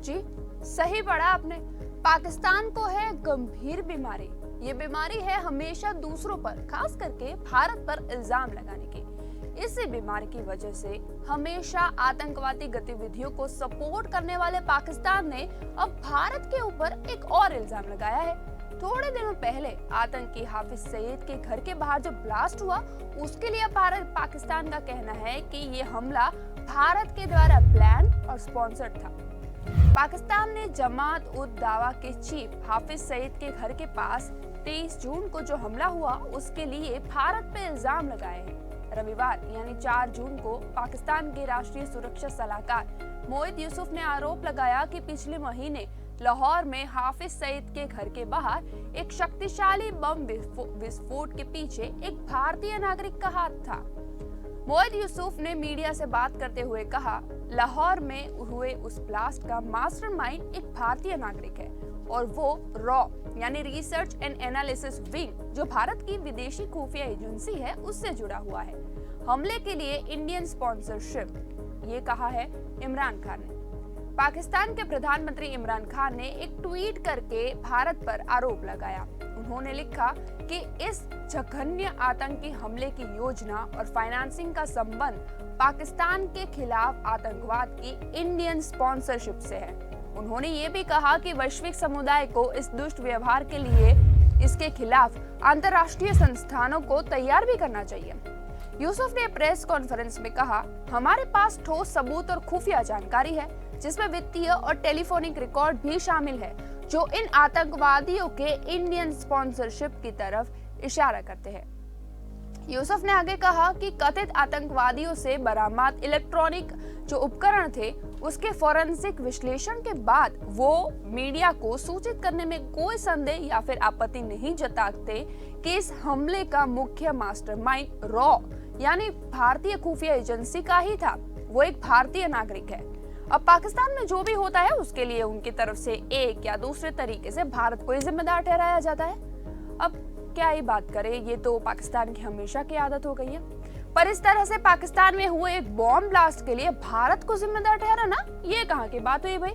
जी, सही पढ़ा आपने। पाकिस्तान को है गंभीर बीमारी। ये बीमारी है हमेशा दूसरों पर, खास करके भारत पर इल्जाम लगाने की। इसी बीमारी की वजह से हमेशा आतंकवादी गतिविधियों को सपोर्ट करने वाले पाकिस्तान ने अब भारत के ऊपर एक और इल्जाम लगाया है। थोड़े दिनों पहले आतंकी हाफिज सईद के घर के बाहर जो ब्लास्ट हुआ, उसके लिए पाकिस्तान का कहना है कि ये हमला भारत के द्वारा प्लान और स्पॉन्सर्ड था। पाकिस्तान ने जमात उद दावा के चीफ हाफिज सईद के घर के पास 23 जून को जो हमला हुआ, उसके लिए भारत पे इल्जाम लगाए हैं। रविवार यानी 4 जून को पाकिस्तान के राष्ट्रीय सुरक्षा सलाहकार मोहित यूसुफ ने आरोप लगाया कि पिछले महीने लाहौर में हाफिज सईद के घर के बाहर एक शक्तिशाली बम विस्फोट के पीछे एक भारतीय नागरिक का हाथ था। मोहित यूसुफ ने मीडिया से बात करते हुए कहा, लाहौर में हुए उस ब्लास्ट का मास्टरमाइंड एक भारतीय नागरिक है और वो रॉ यानी रिसर्च एंड एनालिसिस विंग, जो भारत की विदेशी खुफिया एजेंसी है, उससे जुड़ा हुआ है। हमले के लिए इंडियन स्पॉन्सरशिप, ये कहा है इमरान खान ने। पाकिस्तान के प्रधानमंत्री इमरान खान ने एक ट्वीट करके भारत पर आरोप लगाया। उन्होंने लिखा कि इस जघन्य आतंकी हमले की योजना और फाइनेंसिंग का संबंध पाकिस्तान के खिलाफ आतंकवाद की इंडियन स्पॉन्सरशिप से है। उन्होंने ये भी कहा कि वैश्विक समुदाय को इस दुष्ट व्यवहार के लिए इसके खिलाफ अंतर्राष्ट्रीय संस्थानों को तैयार भी करना चाहिए। यूसुफ ने प्रेस कॉन्फ्रेंस में कहा, हमारे पास ठोस सबूत और खुफिया जानकारी है, जिसमें वित्तीय और टेलीफोनिक रिकॉर्ड भी शामिल है, जो इन आतंकवादियों के इंडियन स्पॉन्सरशिप की तरफ इशारा करते हैं। यूसुफ ने आगे कहा कि कथित आतंकवादियों से बरामद इलेक्ट्रॉनिक जो उपकरण थे, उसके फोरेंसिक विश्लेषण के बाद वो मीडिया को सूचित करने में कोई संदेह या फिर आपत्ति नहीं जताते कि इस हमले का मुख्य मास्टरमाइंड रॉ यानी भारतीय खुफिया एजेंसी का ही था। वो एक भारतीय नागरिक है। अब पाकिस्तान में जो भी होता है, उसके लिए उनकी तरफ से एक या दूसरे तरीके से भारत को जिम्मेदार ठहराया जाता है। अब क्या ही बात करें, ये तो पाकिस्तान की हमेशा की आदत हो गई है। पर इस तरह से पाकिस्तान में हुए एक बॉम्ब ब्लास्ट के लिए भारत को जिम्मेदार ठहराना, ये कहाँ की बात हुई भाई।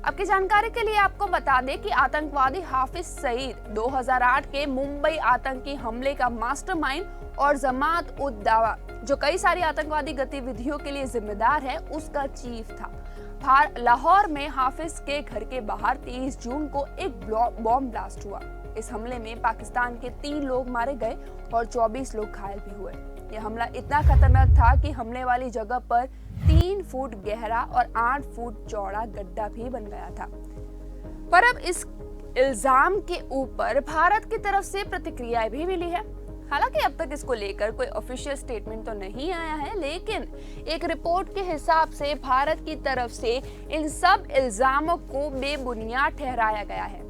आपकी जानकारी के लिए आपको बता दें कि आतंकवादी हाफिज सईद 2008 के मुंबई आतंकी हमले का मास्टरमाइंड और जमात उद दावा, जो कई सारी आतंकवादी गतिविधियों के लिए जिम्मेदार है, उसका चीफ था। लाहौर में हाफिज के घर के बाहर 23 जून को एक बॉम्ब ब्लास्ट हुआ। इस हमले में पाकिस्तान के 3 लोग मारे गए और 24 लोग घायल भी हुए। यह हमला इतना खतरनाक था कि हमले वाली जगह पर 3 फुट गहरा और 8 फुट चौड़ा गड्ढा भी बन गया था। पर अब इस इल्जाम के ऊपर भारत की तरफ से प्रतिक्रियाएं भी मिली है। हालांकि अब तक इसको लेकर कोई ऑफिशियल स्टेटमेंट तो नहीं आया है, लेकिन एक रिपोर्ट के हिसाब से भारत की तरफ से इन सब इल्जामों को बेबुनियाद ठहराया गया है।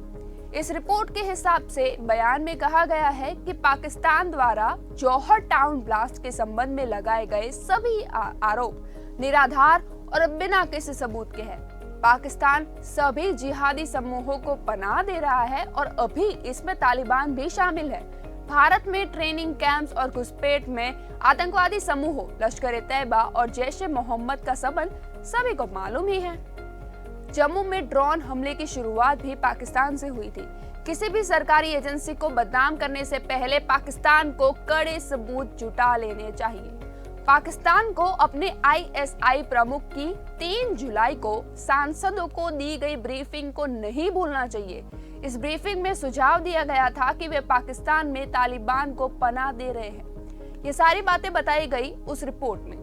इस रिपोर्ट के हिसाब से बयान में कहा गया है कि पाकिस्तान द्वारा जौहर टाउन ब्लास्ट के संबंध में लगाए गए सभी आरोप निराधार और बिना किसी सबूत के हैं। पाकिस्तान सभी जिहादी समूहों को पनाह दे रहा है और अभी इसमें तालिबान भी शामिल है। भारत में ट्रेनिंग कैंप्स और घुसपैठ में आतंकवादी समूहों लश्कर-ए-तैयबा और जैश-ए-मोहम्मद का संबंध सभी को मालूम ही है। जम्मू में ड्रोन हमले की शुरुआत भी पाकिस्तान से हुई थी। किसी भी सरकारी एजेंसी को बदनाम करने से पहले पाकिस्तान को कड़े सबूत जुटा लेने चाहिए। पाकिस्तान को अपने आईएसआई प्रमुख की 3 जुलाई को सांसदों को दी गई ब्रीफिंग को नहीं भूलना चाहिए। इस ब्रीफिंग में सुझाव दिया गया था कि वे पाकिस्तान में तालिबान को पनाह दे रहे हैं। ये सारी बातें बताई गई उस रिपोर्ट में।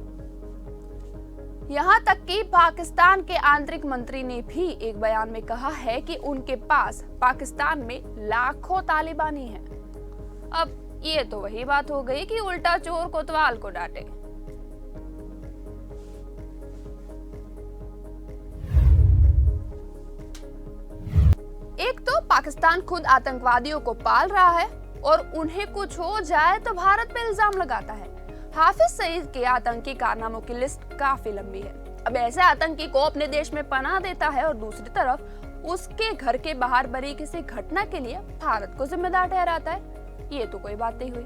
यहाँ तक कि पाकिस्तान के आंतरिक मंत्री ने भी एक बयान में कहा है कि उनके पास पाकिस्तान में लाखों तालिबानी हैं। अब ये तो वही बात हो गई कि उल्टा चोर कोतवाल को डांटे। एक तो पाकिस्तान खुद आतंकवादियों को पाल रहा है और उन्हें कुछ हो जाए तो भारत पे इल्जाम लगाता है। हाफिज सईद के आतंकी कारनामों की लिस्ट काफी लंबी है। अब ऐसे आतंकी को अपने देश में पनाह देता है और दूसरी तरफ उसके घर के बाहर बनी किसी घटना के लिए भारत को जिम्मेदार ठहराता है। ये तो कोई बात नहीं हुई।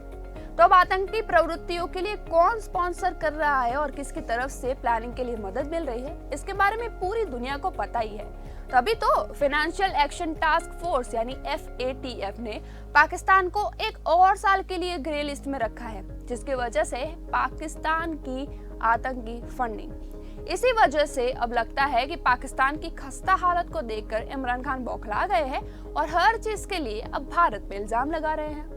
तो अब आतंकी प्रवृत्तियों के लिए कौन स्पॉन्सर कर रहा है और किसकी तरफ से प्लानिंग के लिए मदद मिल रही है, इसके बारे में पूरी दुनिया को पता ही है। तभी तो फाइनेंशियल एक्शन टास्क फोर्स यानी FATF ने पाकिस्तान को एक और साल के लिए ग्रे लिस्ट में रखा है, जिसकी वजह से पाकिस्तान की आतंकी फंडिंग। इसी वजह से अब लगता है कि पाकिस्तान की खस्ता हालत को देखकर इमरान खान बौखला गए हैं और हर चीज के लिए अब भारत पे इल्जाम लगा रहे हैं।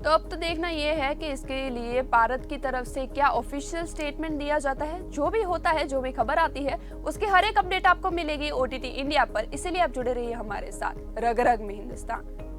तो अब तो देखना यह है कि इसके लिए भारत की तरफ से क्या ऑफिशियल स्टेटमेंट दिया जाता है। जो भी होता है, जो भी खबर आती है, उसकी हर एक अपडेट आपको मिलेगी OTT इंडिया पर। इसीलिए आप जुड़े रहिए हमारे साथ। रग रग में हिंदुस्तान।